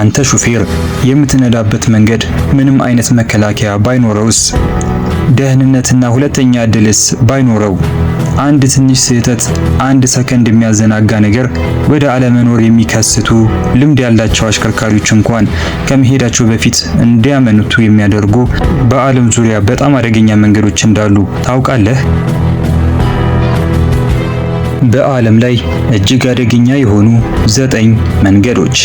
አንተ ሹፌር የምትነዳበት መንገድ ምንም አይነት መከላከያ ባይኖረውስ? ደህንነትና ሁለተኛ እድልስ ባይኖረው? አንድ ትንሽ ስህተት፣ አንድ ሰከንድ የሚያዘናጋ ነገር ወደ አለመኖር የሚከስቱ ልምድ ያላቸው አሽከርካሪዎች እንኳን ከመሄዳቸው በፊት እንዲያመነቱ የሚያደርጉ በዓለም ዙሪያ በጣም አደገኛ መንገዶች እንዳሉ ታውቃለህ? በዓለም ላይ እጅግ አደገኛ የሆኑ 9 መንገዶች።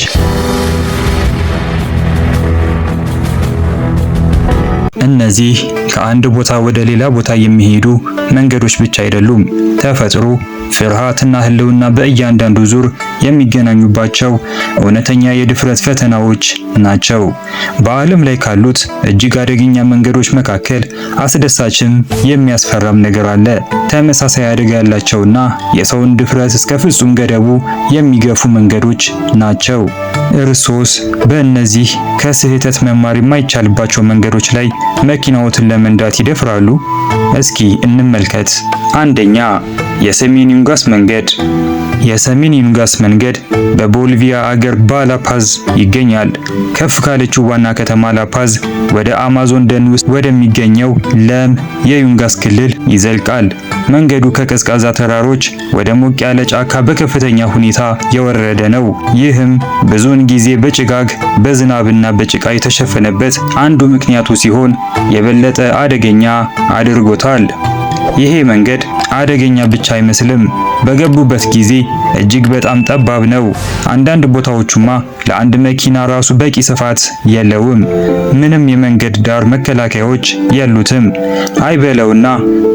እነዚህ ከአንድ ቦታ ወደ ሌላ ቦታ የሚሄዱ መንገዶች ብቻ አይደሉም። ተፈጥሮ፣ ፍርሃትና ህልውና በእያንዳንዱ ዙር የሚገናኙባቸው እውነተኛ የድፍረት ፈተናዎች ናቸው። በዓለም ላይ ካሉት እጅግ አደገኛ መንገዶች መካከል አስደሳችም የሚያስፈራም ነገር አለ። ተመሳሳይ አደጋ ያላቸውና የሰውን ድፍረት እስከ ፍጹም ገደቡ የሚገፉ መንገዶች ናቸው። እርሶስ በእነዚህ ከስህተት መማር የማይቻልባቸው መንገዶች ላይ መኪናዎትን ለመንዳት ይደፍራሉ? እስኪ እንመልከት። አንደኛ፣ የሰሜን ዩንጋስ መንገድ። የሰሜን ዩንጋስ መንገድ በቦሊቪያ አገር ባላፓዝ ይገኛል። ከፍ ካለችው ዋና ከተማ ላፓዝ ወደ አማዞን ደን ውስጥ ወደሚገኘው ለም የዩንጋስ ክልል ይዘልቃል። መንገዱ ከቀዝቃዛ ተራሮች ወደ ሞቅ ያለ ጫካ በከፍተኛ ሁኔታ የወረደ ነው። ይህም ብዙውን ጊዜ በጭጋግ በዝናብና በጭቃ የተሸፈነበት አንዱ ምክንያቱ ሲሆን የበለጠ አደገኛ አድርጎታል። ይሄ መንገድ አደገኛ ብቻ አይመስልም፣ በገቡበት ጊዜ እጅግ በጣም ጠባብ ነው። አንዳንድ ቦታዎቹማ ለአንድ መኪና ራሱ በቂ ስፋት የለውም። ምንም የመንገድ ዳር መከላከያዎች የሉትም። አይበለውና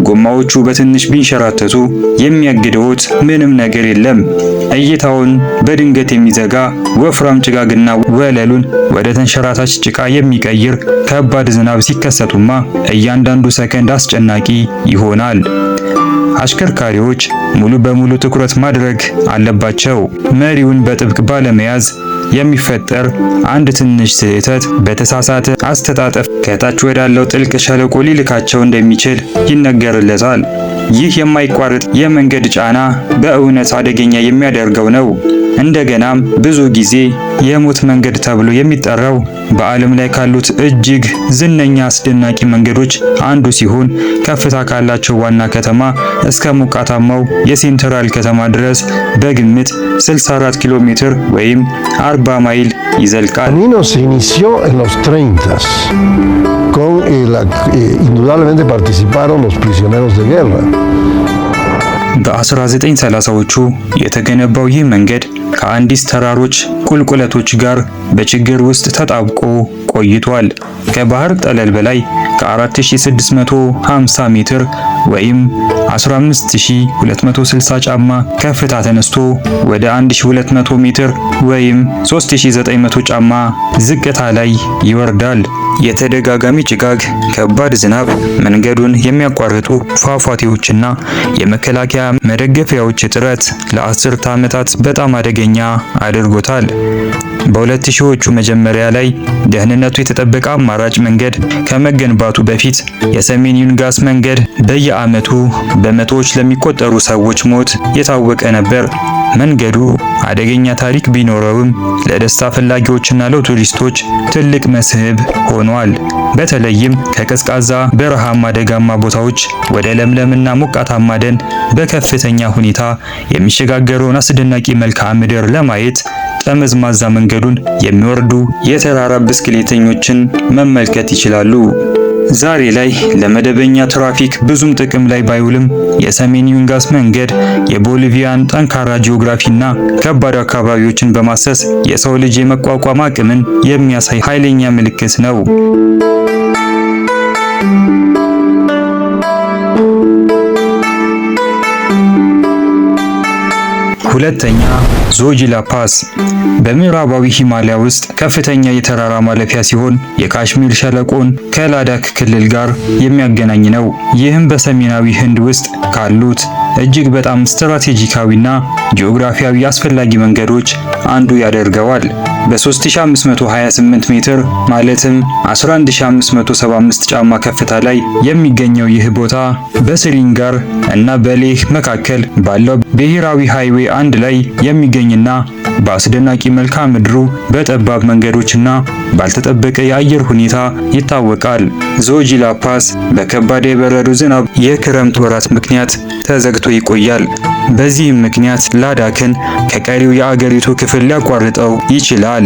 ጎማዎቹ በትንሽ ቢንሸራተቱ የሚያግደውት ምንም ነገር የለም። እይታውን በድንገት የሚዘጋ ወፍራም ጭጋግና ወለሉን ወደ ተንሸራታች ጭቃ የሚቀይር ከባድ ዝናብ ሲከሰቱማ እያንዳንዱ ሰከንድ አስጨናቂ ይሆናል። አሽከርካሪዎች ሙሉ በሙሉ ትኩረት ማድረግ አለባቸው። መሪውን በጥብቅ ባለመያዝ የሚፈጠር አንድ ትንሽ ስህተት በተሳሳተ አስተጣጠፍ ከታች ወዳለው ጥልቅ ሸለቆ ሊልካቸው እንደሚችል ይነገርለታል። ይህ የማይቋረጥ የመንገድ ጫና በእውነት አደገኛ የሚያደርገው ነው። እንደገናም ብዙ ጊዜ የሞት መንገድ ተብሎ የሚጠራው በዓለም ላይ ካሉት እጅግ ዝነኛ አስደናቂ መንገዶች አንዱ ሲሆን ከፍታ ካላቸው ዋና ከተማ እስከ ሞቃታማው የሴንትራል ከተማ ድረስ በግምት 64 ኪሎ ሜትር ወይም 40 ማይል ይዘልቃል። indudablemente participaron los prisioneros de guerra. በ1930ዎቹ የተገነባው ይህ መንገድ ከአንዲስ ተራሮች ቁልቁለቶች ጋር በችግር ውስጥ ተጣብቆ ቆይቷል። ከባህር ጠለል በላይ ከ4650 ሜትር ወይም 15260 ጫማ ከፍታ ተነስቶ ወደ 1200 ሜትር ወይም 3900 ጫማ ዝቅታ ላይ ይወርዳል። የተደጋጋሚ ጭጋግ፣ ከባድ ዝናብ፣ መንገዱን የሚያቋርጡ ፏፏቴዎችና የመከላከያ መደገፊያዎች እጥረት ለአስርተ ዓመታት በጣም አደገኛ አድርጎታል። በ2000ዎቹ መጀመሪያ ላይ ደህንነቱ የተጠበቀ አማራጭ መንገድ ከመገንባቱ በፊት የሰሜን ዩንጋስ መንገድ በየዓመቱ በመቶዎች ለሚቆጠሩ ሰዎች ሞት የታወቀ ነበር። መንገዱ አደገኛ ታሪክ ቢኖረውም ለደስታ ፈላጊዎችና ለቱሪስቶች ትልቅ መስህብ ሆኗል። በተለይም ከቀዝቃዛ በረሃማ ደጋማ ቦታዎች ወደ ለምለምና ሞቃታማ ደን በከፍተኛ ሁኔታ የሚሸጋገረውን አስደናቂ መልክዓ ምድር ለማየት ጠመዝማዛ መንገዱን የሚወርዱ የተራራ ብስክሌተኞችን መመልከት ይችላሉ። ዛሬ ላይ ለመደበኛ ትራፊክ ብዙም ጥቅም ላይ ባይውልም የሰሜን ዩንጋስ መንገድ የቦሊቪያን ጠንካራ ጂኦግራፊና ከባድ አካባቢዎችን በማሰስ የሰው ልጅ የመቋቋም አቅምን የሚያሳይ ኃይለኛ ምልክት ነው። ሁለተኛ፣ ዞጂላ ፓስ በምዕራባዊ ሂማሊያ ውስጥ ከፍተኛ የተራራ ማለፊያ ሲሆን የካሽሚር ሸለቆን ከላዳክ ክልል ጋር የሚያገናኝ ነው። ይህም በሰሜናዊ ህንድ ውስጥ ካሉት እጅግ በጣም ስትራቴጂካዊና ጂኦግራፊያዊ አስፈላጊ መንገዶች አንዱ ያደርገዋል። በ3528 ሜትር ማለትም 11575 ጫማ ከፍታ ላይ የሚገኘው ይህ ቦታ በስሪንጋር እና በሌህ መካከል ባለው ብሔራዊ ሃይዌይ 1 ላይ የሚገኝና በአስደናቂ መልክዓ ምድሩ በጠባብ መንገዶችና ባልተጠበቀ የአየር ሁኔታ ይታወቃል። ዞጂላ ፓስ በከባድ የበረዶ ዝናብ የክረምት ወራት ምክንያት ተዘግቶ ይቆያል። በዚህም ምክንያት ላዳክን ከቀሪው የአገሪቱ ክፍል ሊያቋርጠው ይችላል።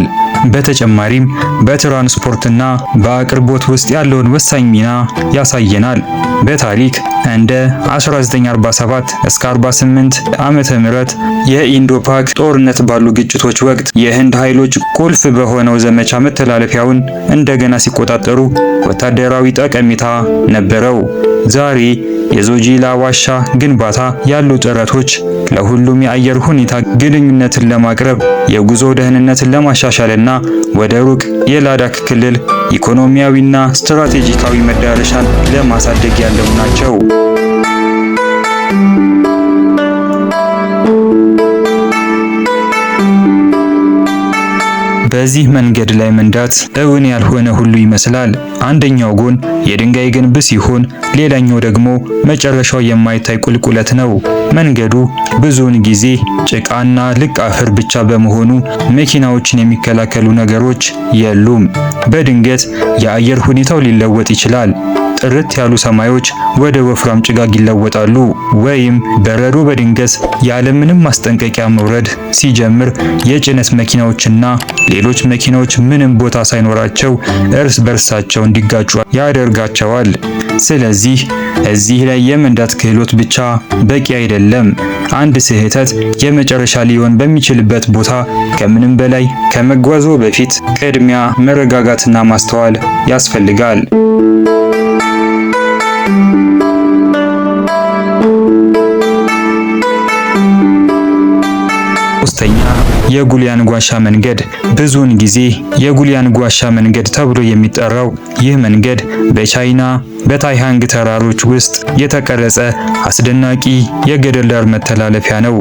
በተጨማሪም በትራንስፖርትና በአቅርቦት ውስጥ ያለውን ወሳኝ ሚና ያሳየናል። በታሪክ እንደ 1947 እስከ 48 ዓመተ ምህረት የኢንዶ-ፓክ ጦርነት ባሉ ግጭቶች ወቅት የህንድ ኃይሎች ቁልፍ በሆነው ዘመቻ መተላለፊያውን እንደገና ሲቆጣጠሩ ወታደራዊ ጠቀሜታ ነበረው። ዛሬ የዞጂላ ዋሻ ግንባታ ያሉ ጥረቶች ለሁሉም የአየር ሁኔታ ግንኙነትን ለማቅረብ የጉዞ ደህንነትን ለማሻሻልና ወደ ሩቅ የላዳክ ክልል ኢኮኖሚያዊና ስትራቴጂካዊ መዳረሻን ለማሳደግ ያለሙ ናቸው። በዚህ መንገድ ላይ መንዳት እውን ያልሆነ ሁሉ ይመስላል። አንደኛው ጎን የድንጋይ ግንብ ሲሆን ሌላኛው ደግሞ መጨረሻው የማይታይ ቁልቁለት ነው። መንገዱ ብዙውን ጊዜ ጭቃና ልቅ አፈር ብቻ በመሆኑ መኪናዎችን የሚከላከሉ ነገሮች የሉም። በድንገት የአየር ሁኔታው ሊለወጥ ይችላል። ጥርት ያሉ ሰማዮች ወደ ወፍራም ጭጋግ ይለወጣሉ፣ ወይም በረዶ በድንገት ያለምንም ማስጠንቀቂያ መውረድ ሲጀምር የጭነት መኪናዎችና ሌሎች መኪናዎች ምንም ቦታ ሳይኖራቸው እርስ በርሳቸው እንዲጋጩ ያደርጋቸዋል። ስለዚህ እዚህ ላይ የመንዳት ክህሎት ብቻ በቂ አይደለም። አንድ ስህተት የመጨረሻ ሊሆን በሚችልበት ቦታ ከምንም በላይ ከመጓዞ በፊት ቅድሚያ መረጋጋትና ማስተዋል ያስፈልጋል። ሶስተኛ የጉሊያንግ ዋሻ መንገድ። ብዙውን ጊዜ የጉሊያንግ ዋሻ መንገድ ተብሎ የሚጠራው ይህ መንገድ በቻይና በታይሃንግ ተራሮች ውስጥ የተቀረጸ አስደናቂ የገደል ዳር መተላለፊያ ነው።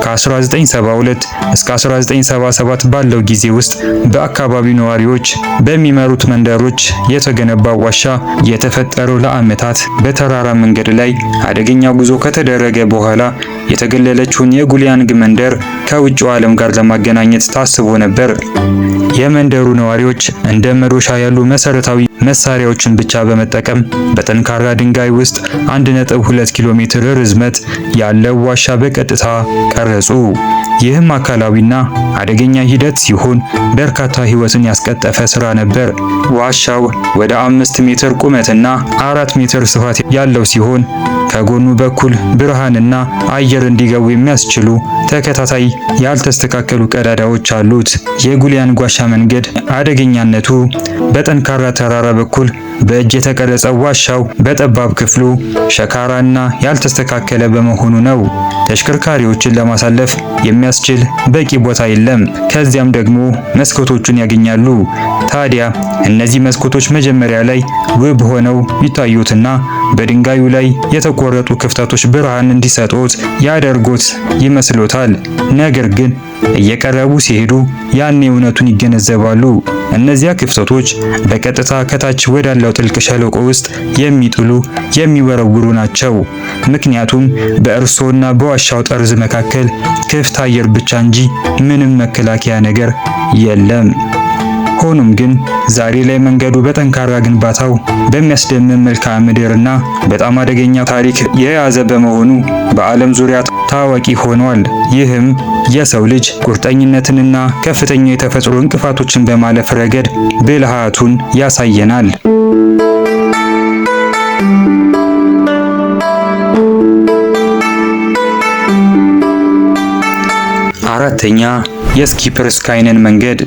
ከ1972 እስከ 1977 ባለው ጊዜ ውስጥ በአካባቢው ነዋሪዎች በሚመሩት መንደሮች የተገነባው ዋሻ የተፈጠረው ለዓመታት በተራራ መንገድ ላይ አደገኛ ጉዞ ከተደረገ በኋላ የተገለለችውን የጉሊያንግ መንደር ከውጭው ዓለም ጋር ለማገናኘት ታስቦ ነበር። የመንደሩ ነዋሪዎች እንደ መዶሻ ያሉ መሰረታዊ መሳሪያዎችን ብቻ በመጠቀም በጠንካራ ድንጋይ ውስጥ 1.2 ኪሎ ሜትር ርዝመት ያለው ዋሻ በቀጥታ ቀረጹ። ይህም አካላዊና አደገኛ ሂደት ሲሆን በርካታ ሕይወትን ያስቀጠፈ ስራ ነበር። ዋሻው ወደ 5 ሜትር ቁመትና 4 ሜትር ስፋት ያለው ሲሆን ከጎኑ በኩል ብርሃንና አየር እንዲገቡ የሚያስችሉ ተከታታይ ያልተስተካከሉ ቀዳዳዎች አሉት። የጉሊያንግ ዋሻ መንገድ አደገኛነቱ በጠንካራ ተራራ በኩል በእጅ የተቀረጸው ዋሻው በጠባብ ክፍሉ ሸካራና ያልተስተካከለ በመሆኑ ነው። ተሽከርካሪዎችን ለማሳለፍ የሚያስችል በቂ ቦታ የለም። ከዚያም ደግሞ መስኮቶቹን ያገኛሉ። ታዲያ እነዚህ መስኮቶች መጀመሪያ ላይ ውብ ሆነው ይታዩትና በድንጋዩ ላይ የተቆረጡ ክፍተቶች ብርሃን እንዲሰጡት ያደርጉት ይመስሎታል። ነገር ግን እየቀረቡ ሲሄዱ ያኔ እውነቱን ይገነዘባሉ። እነዚያ ክፍተቶች በቀጥታ ከታች ወዳለው ጥልቅ ሸለቆ ውስጥ የሚወረውሩ ናቸው። ምክንያቱም በእርሶና በዋሻው ጠርዝ መካከል ክፍት አየር ብቻ እንጂ ምንም መከላከያ ነገር የለም። ሆኖም ግን ዛሬ ላይ መንገዱ በጠንካራ ግንባታው በሚያስደምም መልክዓ ምድርና በጣም አደገኛ ታሪክ የያዘ በመሆኑ በዓለም ዙሪያ ታዋቂ ሆኗል። ይህም የሰው ልጅ ቁርጠኝነትንና ከፍተኛ የተፈጥሮ እንቅፋቶችን በማለፍ ረገድ ብልሃቱን ያሳየናል። አራተኛ የስኪፐርስ ካይነን መንገድ።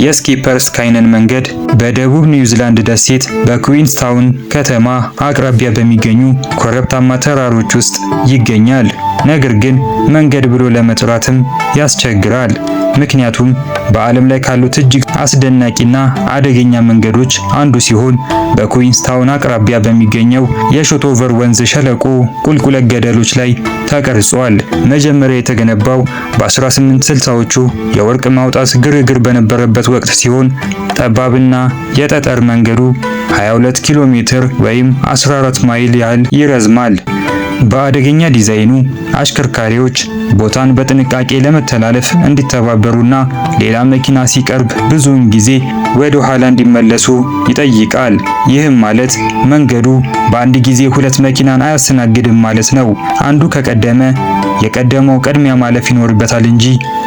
የስኪፐርስ ካይነን መንገድ በደቡብ ኒውዚላንድ ደሴት በኩዊንስታውን ከተማ አቅራቢያ በሚገኙ ኮረብታማ ተራሮች ውስጥ ይገኛል። ነገር ግን መንገድ ብሎ ለመጥራትም ያስቸግራል። ምክንያቱም በዓለም ላይ ካሉት እጅግ አስደናቂና አደገኛ መንገዶች አንዱ ሲሆን በኩዊንስታውን አቅራቢያ በሚገኘው የሾቶቨር ወንዝ ሸለቆ ቁልቁለት ገደሎች ላይ ተቀርጿል። መጀመሪያ የተገነባው በ1860ዎቹ የወርቅ ማውጣት ግርግር በነበረበት ወቅት ሲሆን ጠባብና የጠጠር መንገዱ 22 ኪሎ ሜትር ወይም 14 ማይል ያህል ይረዝማል። በአደገኛ ዲዛይኑ አሽከርካሪዎች ቦታን በጥንቃቄ ለመተላለፍ እንዲተባበሩና ሌላ መኪና ሲቀርብ ብዙውን ጊዜ ወደ ኋላ እንዲመለሱ ይጠይቃል። ይህም ማለት መንገዱ በአንድ ጊዜ ሁለት መኪናን አያስተናግድም ማለት ነው። አንዱ ከቀደመ የቀደመው ቅድሚያ ማለፍ ይኖርበታል እንጂ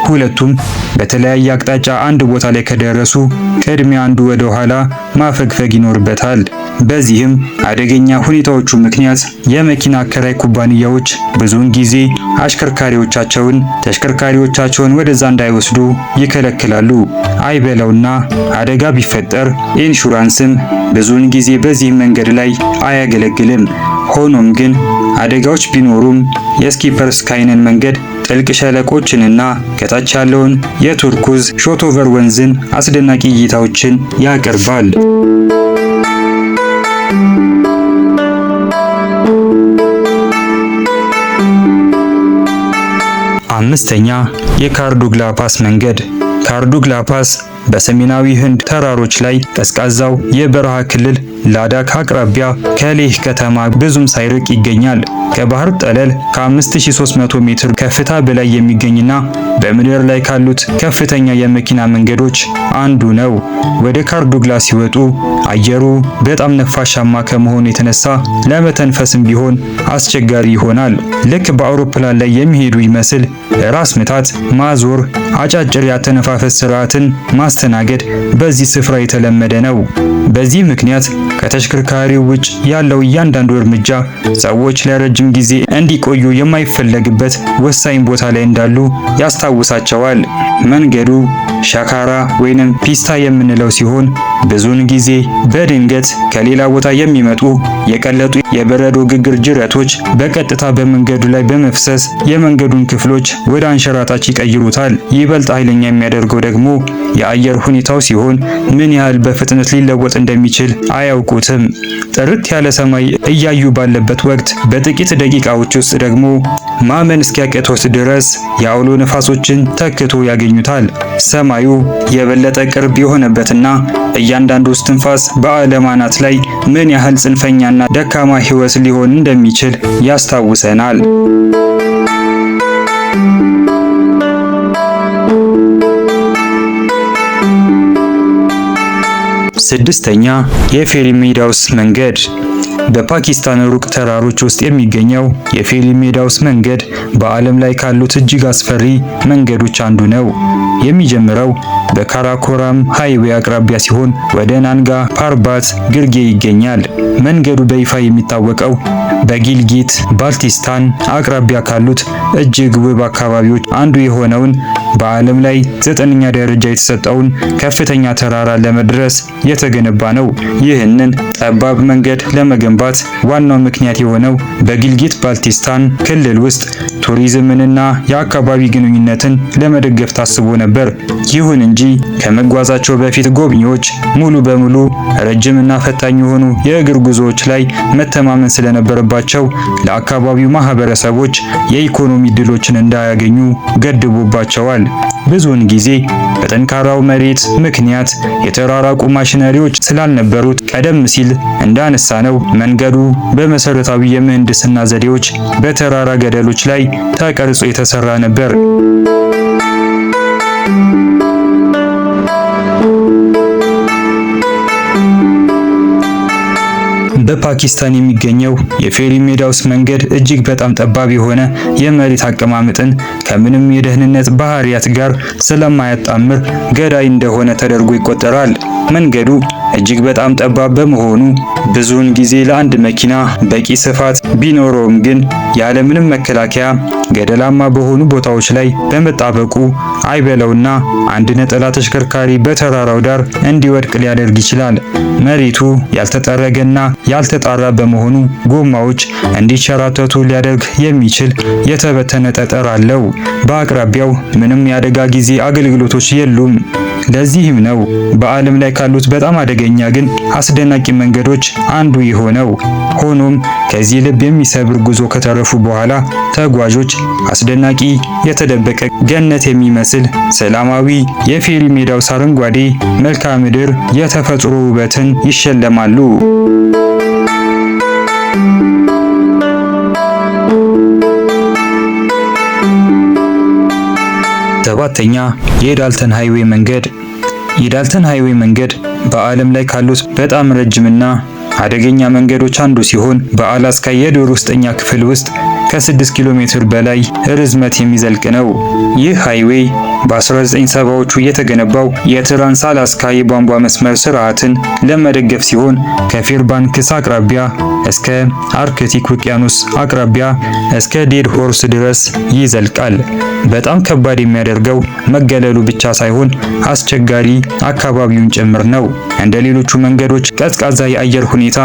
ሁለቱም በተለያየ አቅጣጫ አንድ ቦታ ላይ ከደረሱ ቅድሚያ አንዱ ወደ ኋላ ማፈግፈግ ይኖርበታል። በዚህም አደገኛ ሁኔታዎቹ ምክንያት የመኪና አከራይ ኩባንያዎች ብዙውን ጊዜ ተሽከርካሪዎቻቸውን ወደዛ እንዳይወስዱ ይከለክላሉ። አይበለውና አደጋ ቢፈጠር ኢንሹራንስም ብዙውን ጊዜ በዚህ መንገድ ላይ አያገለግልም። ሆኖም ግን አደጋዎች ቢኖሩም የስኪፐርስ ካይነን መንገድ ጥልቅ ሸለቆችንና ከታች ያለውን የቱርኩዝ ሾቶቨር ወንዝን አስደናቂ እይታዎችን ያቀርባል። አምስተኛ የካርዱግላ ፓስ መንገድ። ካርዱግላ ፓስ በሰሜናዊ ህንድ ተራሮች ላይ ቀዝቃዛው የበረሃ ክልል ላዳክ አቅራቢያ ከሌህ ከተማ ብዙም ሳይርቅ ይገኛል። ከባህር ጠለል ከ5300 ሜትር ከፍታ በላይ የሚገኝና በምድር ላይ ካሉት ከፍተኛ የመኪና መንገዶች አንዱ ነው። ወደ ካርዱግላ ሲወጡ አየሩ በጣም ነፋሻማ ከመሆኑ የተነሳ ለመተንፈስም ቢሆን አስቸጋሪ ይሆናል። ልክ በአውሮፕላን ላይ የሚሄዱ ይመስል ራስ ምታት፣ ማዞር፣ አጫጭር ያተነፋፈስ ስርዓትን ማስተናገድ በዚህ ስፍራ የተለመደ ነው። በዚህ ምክንያት ከተሽከርካሪው ውጭ ያለው እያንዳንዱ እርምጃ ሰዎች ለረጅም ጊዜ እንዲቆዩ የማይፈለግበት ወሳኝ ቦታ ላይ እንዳሉ ያስታውሳቸዋል። መንገዱ ሻካራ ወይንም ፒስታ የምንለው ሲሆን ብዙውን ጊዜ በድንገት ከሌላ ቦታ የሚመጡ የቀለጡ የበረዶ ግግር ጅረቶች በቀጥታ በመንገዱ ላይ በመፍሰስ የመንገዱን ክፍሎች ወደ አንሸራታች ይቀይሩታል። ይበልጥ ኃይለኛ የሚያደርገው ደግሞ የአየር ሁኔታው ሲሆን ምን ያህል በፍጥነት ሊለወጥ እንደሚችል አያውቁትም። ጥርት ያለ ሰማይ እያዩ ባለበት ወቅት በጥቂት ደቂቃዎች ውስጥ ደግሞ ማመን እስኪያቅቶት ድረስ የአውሎ ነፋሶችን ተክቶ ያገኙታል። ሰማዩ የበለጠ ቅርብ የሆነበትና እያንዳንዱ እስትንፋስ በዓለም አናት ላይ ምን ያህል ጽንፈኛና ደካማ ሕይወት ሊሆን እንደሚችል ያስታውሰናል። ስድስተኛ የፌሪ ሜዳውስ መንገድ። በፓኪስታን ሩቅ ተራሮች ውስጥ የሚገኘው የፌሪ ሜዳውስ መንገድ በዓለም ላይ ካሉት እጅግ አስፈሪ መንገዶች አንዱ ነው። የሚጀምረው በካራኮራም ሃይዌይ አቅራቢያ ሲሆን ወደ ናንጋ ፓርባት ግርጌ ይገኛል። መንገዱ በይፋ የሚታወቀው በጊልጊት ባልቲስታን አቅራቢያ ካሉት እጅግ ውብ አካባቢዎች አንዱ የሆነውን በዓለም ላይ 9ኛ ደረጃ የተሰጠውን ከፍተኛ ተራራ ለመድረስ የተገነባ ነው። ይህንን ጠባብ መንገድ ለመገንባት ዋናው ምክንያት የሆነው በጊልጊት ባልቲስታን ክልል ውስጥ ቱሪዝምንና የአካባቢ ግንኙነትን ለመደገፍ ታስቦ ነበር። ይሁን እንጂ ከመጓዛቸው በፊት ጎብኚዎች ሙሉ በሙሉ ረጅምና ፈታኝ የሆኑ የእግር ጉዞዎች ላይ መተማመን ስለነበረባቸው ለአካባቢው ማህበረሰቦች የኢኮኖሚ ድሎችን እንዳያገኙ ገድቦባቸዋል። ብዙውን ጊዜ በጠንካራው መሬት ምክንያት የተራራቁ ማሽነሪዎች ስላልነበሩት ቀደም ሲል እንዳነሳነው መንገዱ በመሰረታዊ የምህንድስና ዘዴዎች በተራራ ገደሎች ላይ ተቀርጾ የተሰራ ነበር። በፓኪስታን የሚገኘው የፌሪ ሜዳውስ መንገድ እጅግ በጣም ጠባብ የሆነ የመሬት አቀማመጥን ከምንም የደህንነት ባህሪያት ጋር ስለማያጣምር ገዳይ እንደሆነ ተደርጎ ይቆጠራል። መንገዱ እጅግ በጣም ጠባብ በመሆኑ ብዙውን ጊዜ ለአንድ መኪና በቂ ስፋት ቢኖረውም ግን ያለምንም መከላከያ ገደላማ በሆኑ ቦታዎች ላይ በመጣበቁ አይበለውና አንድ ነጠላ ተሽከርካሪ በተራራው ዳር እንዲወድቅ ሊያደርግ ይችላል። መሬቱ ያልተጠረገና ያልተጣራ በመሆኑ ጎማዎች እንዲሸራተቱ ሊያደርግ የሚችል የተበተነ ጠጠር አለው። በአቅራቢያው ምንም የአደጋ ጊዜ አገልግሎቶች የሉም። ለዚህም ነው በዓለም ላይ ካሉት በጣም አደገኛ ግን አስደናቂ መንገዶች አንዱ የሆነው። ሆኖም ከዚህ ልብ የሚሰብር ጉዞ ከተረፉ በኋላ ተጓዦች አስደናቂ የተደበቀ ገነት የሚመስል ሰላማዊ የፌሪ ሜዳውስ አረንጓዴ መልክዓ ምድር የተፈጥሮ ውበትን ይሸለማሉ። ሰባተኛ የዳልተን ሃይዌይ መንገድ። የዳልተን ሃይዌይ መንገድ በዓለም ላይ ካሉት በጣም ረጅምና አደገኛ መንገዶች አንዱ ሲሆን በአላስካ የዱር ውስጠኛ ክፍል ውስጥ ከ6 ኪሎ ሜትር በላይ ርዝመት የሚዘልቅ ነው። ይህ ሃይዌይ በ1970ዎቹ የተገነባው የትራንስ አላስካ የቧንቧ መስመር ስርዓትን ለመደገፍ ሲሆን ከፌርባንክስ አቅራቢያ እስከ አርክቲክ ውቅያኖስ አቅራቢያ እስከ ዴድ ሆርስ ድረስ ይዘልቃል። በጣም ከባድ የሚያደርገው መገለሉ ብቻ ሳይሆን አስቸጋሪ አካባቢውን ጭምር ነው። እንደ ሌሎቹ መንገዶች ቀዝቃዛ የአየር ሁኔታ፣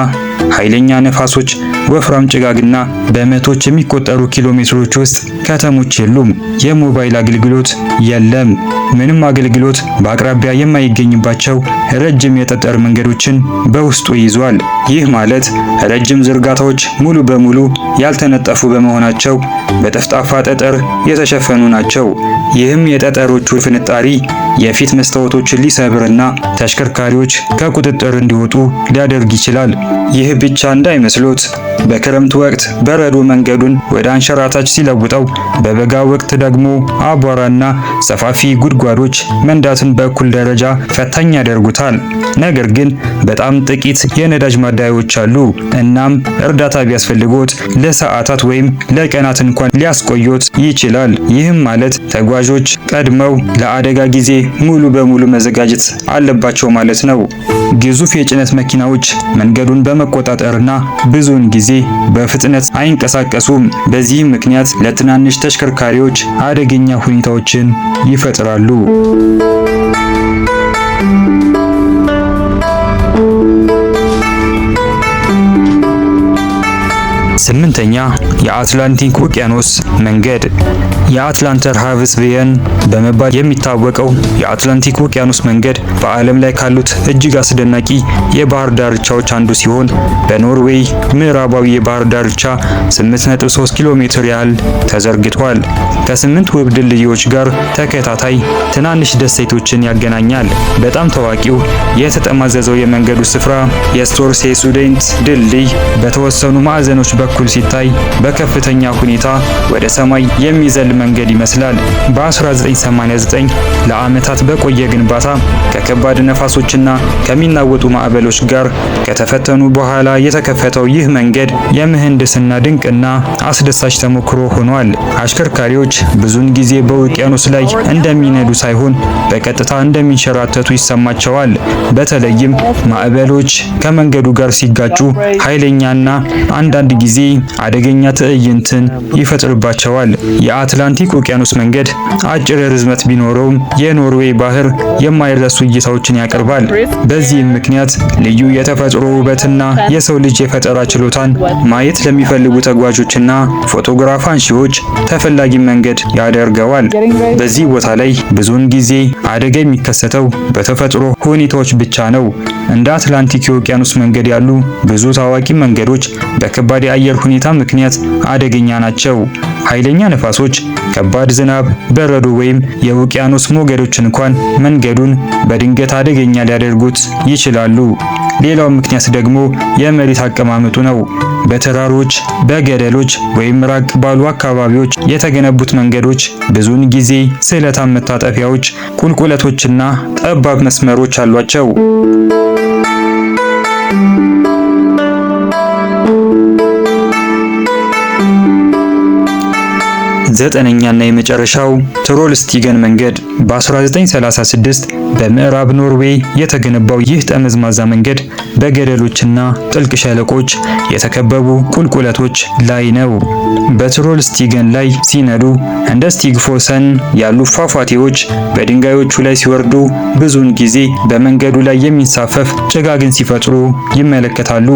ኃይለኛ ነፋሶች፣ ወፍራም ጭጋግና በመቶዎች የሚቆጠሩ ኪሎ ሜትሮች ውስጥ ከተሞች የሉም። የሞባይል አገልግሎት የለም። ምንም አገልግሎት በአቅራቢያ የማይገኝባቸው ረጅም የጠጠር መንገዶችን በውስጡ ይዟል። ይህ ማለት ረጅም ዝርጋታዎች ሙሉ በሙሉ ያልተነጠፉ በመሆናቸው በጠፍጣፋ ጠጠር የተሸፈኑ ናቸው። ይህም የጠጠሮቹ ፍንጣሪ የፊት መስታወቶችን ሊሰብርና ተሽከርካሪዎች ከቁጥጥር እንዲወጡ ሊያደርግ ይችላል። ይህ ብቻ እንዳይመስሎት፣ በክረምት ወቅት በረዶ መንገዱን ወደ አንሸራታች ሲለውጠው፣ በበጋ ወቅት ደግሞ አቧራና ሰፋፊ ጉድጓዶች መንዳትን በእኩል ደረጃ ፈታኝ ያደርጉታል። ነገር ግን በጣም ጥቂት የነዳጅ ማደያዎች አሉ። እናም እርዳታ ቢያስፈልጎት ለሰዓታት ወይም ለቀናት እንኳን ሊያስቆዮት ይችላል። ይህም ማለት ተጓዦች ቀድመው ለአደጋ ጊዜ ሙሉ በሙሉ መዘጋጀት አለባቸው ማለት ነው። ግዙፍ የጭነት መኪናዎች መንገዱን በመቆጣጠርና ብዙውን ጊዜ በፍጥነት አይንቀሳቀሱም። በዚህም ምክንያት ለትናንሽ ተሽከርካሪዎች አደገኛ ሁኔታዎችን ይፈጥራሉ። ስምንተኛ የአትላንቲክ ውቅያኖስ መንገድ። የአትላንተር ሃቭስቬየን በመባል የሚታወቀው የአትላንቲክ ውቅያኖስ መንገድ በዓለም ላይ ካሉት እጅግ አስደናቂ የባህር ዳርቻዎች አንዱ ሲሆን በኖርዌይ ምዕራባዊ የባህር ዳርቻ 8.3 ኪሎ ሜትር ያህል ተዘርግቷል። ከ8 ውብ ድልድዮች ጋር ተከታታይ ትናንሽ ደሴቶችን ያገናኛል። በጣም ታዋቂው የተጠማዘዘው የመንገዱ ስፍራ የስቶርሴሱዴንት ድልድይ በተወሰኑ ማዕዘኖች በኩል ሲታይ በከፍተኛ ሁኔታ ወደ ሰማይ የሚዘል መንገድ ይመስላል። በ1989 ለዓመታት በቆየ ግንባታ ከከባድ ነፋሶችና ከሚናወጡ ማዕበሎች ጋር ከተፈተኑ በኋላ የተከፈተው ይህ መንገድ የምህንድስና ድንቅና አስደሳች ተሞክሮ ሆኗል። አሽከርካሪዎች ብዙውን ጊዜ በውቅያኖስ ላይ እንደሚነዱ ሳይሆን በቀጥታ እንደሚንሸራተቱ ይሰማቸዋል። በተለይም ማዕበሎች ከመንገዱ ጋር ሲጋጩ ኃይለኛና አንዳንድ ጊዜ አደገኛ ትዕይንትን ይፈጥርባቸዋል። የአትላንቲክ ውቅያኖስ መንገድ አጭር ርዝመት ቢኖረውም የኖርዌይ ባህር የማይረሱ እይታዎችን ያቀርባል። በዚህም ምክንያት ልዩ የተፈጥሮ ውበትና የሰው ልጅ የፈጠራ ችሎታን ማየት ለሚፈልጉ ተጓዦችና ፎቶግራፍ አንሺዎች ተፈላጊ መንገድ ያደርገዋል። በዚህ ቦታ ላይ ብዙውን ጊዜ አደጋ የሚከሰተው በተፈጥሮ ሁኔታዎች ብቻ ነው። እንደ አትላንቲክ የውቅያኖስ መንገድ ያሉ ብዙ ታዋቂ መንገዶች በከባድ የአየር ሁኔታ ምክንያት አደገኛ ናቸው። ኃይለኛ ነፋሶች፣ ከባድ ዝናብ፣ በረዶ ወይም የውቅያኖስ ሞገዶች እንኳን መንገዱን በድንገት አደገኛ ሊያደርጉት ይችላሉ። ሌላው ምክንያት ደግሞ የመሬት አቀማመጡ ነው። በተራሮች፣ በገደሎች ወይም ራቅ ባሉ አካባቢዎች የተገነቡት መንገዶች ብዙውን ጊዜ ስለታም መታጠፊያዎች፣ ቁልቁለቶችና ጠባብ መስመሮች አሏቸው። ዘጠነኛና የመጨረሻው ትሮልስቲገን መንገድ በ1936 በምዕራብ ኖርዌይ የተገነባው ይህ ጠመዝማዛ መንገድ በገደሎችና ጥልቅ ሸለቆች የተከበቡ ቁልቁለቶች ላይ ነው። በትሮል ስቲገን ላይ ሲነዱ እንደ ስቲግፎሰን ያሉ ፏፏቴዎች በድንጋዮቹ ላይ ሲወርዱ ብዙውን ጊዜ በመንገዱ ላይ የሚንሳፈፍ ጭጋግን ሲፈጥሩ ይመለከታሉ።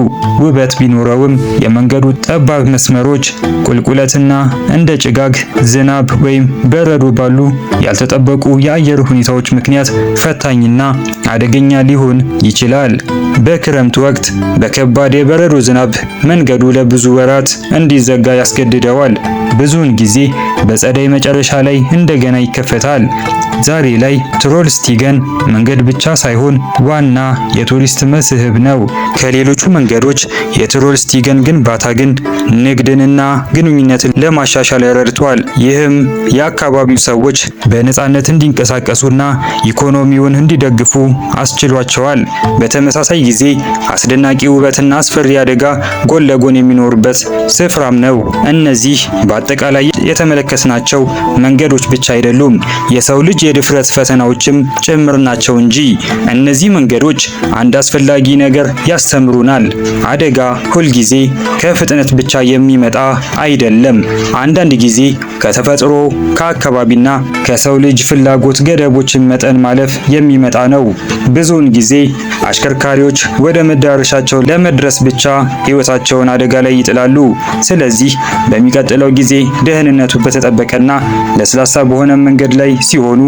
ውበት ቢኖረውም የመንገዱ ጠባብ መስመሮች ቁልቁለትና እንደ ጭጋግ፣ ዝናብ ወይም በረዶ ባሉ ያልተጠበቁ የአየር ሁኔታዎች ምክንያት ፈታኝና አደገኛ ሊሆን ይችላል። በክረምት ወቅት በከባድ የበረዶ ዝናብ መንገዱ ለብዙ ወራት እንዲዘጋ ያስገድደዋል። ብዙውን ጊዜ በጸደይ መጨረሻ ላይ እንደገና ይከፈታል። ዛሬ ላይ ትሮል ስቲገን መንገድ ብቻ ሳይሆን ዋና የቱሪስት መስህብ ነው። ከሌሎቹ መንገዶች የትሮል ስቲገን ግንባታ ግን ንግድንና ግንኙነትን ለማሻሻል ረድቷል። ይህም የአካባቢው ሰዎች በነፃነት እንዲንቀሳቀሱና ኢኮኖሚውን እንዲደግፉ አስችሏቸዋል። በተመሳሳይ ጊዜ አስደናቂ ውበትና አስፈሪ አደጋ ጎን ለጎን የሚኖሩበት ስፍራም ነው። እነዚህ በአጠቃላይ የተመለከትናቸው መንገዶች ብቻ አይደሉም፣ የሰው ልጅ የድፍረት ፈተናዎችም ጭምር ናቸው እንጂ። እነዚህ መንገዶች አንድ አስፈላጊ ነገር ያስተምሩናል። አደጋ ሁልጊዜ ከፍጥነት ብቻ የሚመጣ አይደለም። አንዳንድ ጊዜ ከተፈጥሮ፣ ከአካባቢና ከሰው ልጅ ፍላጎት ገደቦችን መጠን ማለፍ የሚመጣ ነው። ብዙውን ጊዜ አሽከርካሪዎች ወደ መዳረሻቸው ለመድረስ ብቻ ሕይወታቸውን አደጋ ላይ ይጥላሉ። ስለዚህ በሚቀጥለው ጊዜ ደህንነቱ በተጠበቀና ለስላሳ በሆነ መንገድ ላይ ሲሆኑ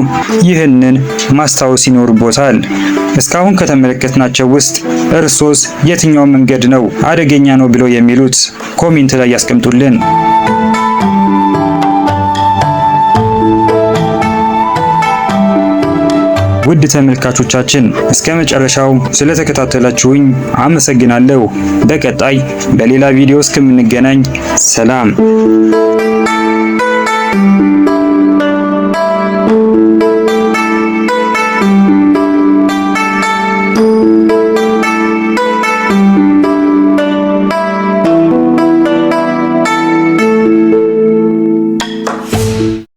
ይህንን ማስታወስ ይኖርቦታል። እስካሁን ከተመለከትናቸው ውስጥ እርሶስ የትኛው መንገድ ነው አደገኛ ነው ብለው የሚሉት? ኮሜንት ላይ ያስቀምጡልን። ውድ ተመልካቾቻችን እስከ መጨረሻው ስለተከታተላችሁኝ አመሰግናለሁ። በቀጣይ በሌላ ቪዲዮ እስከምንገናኝ ሰላም።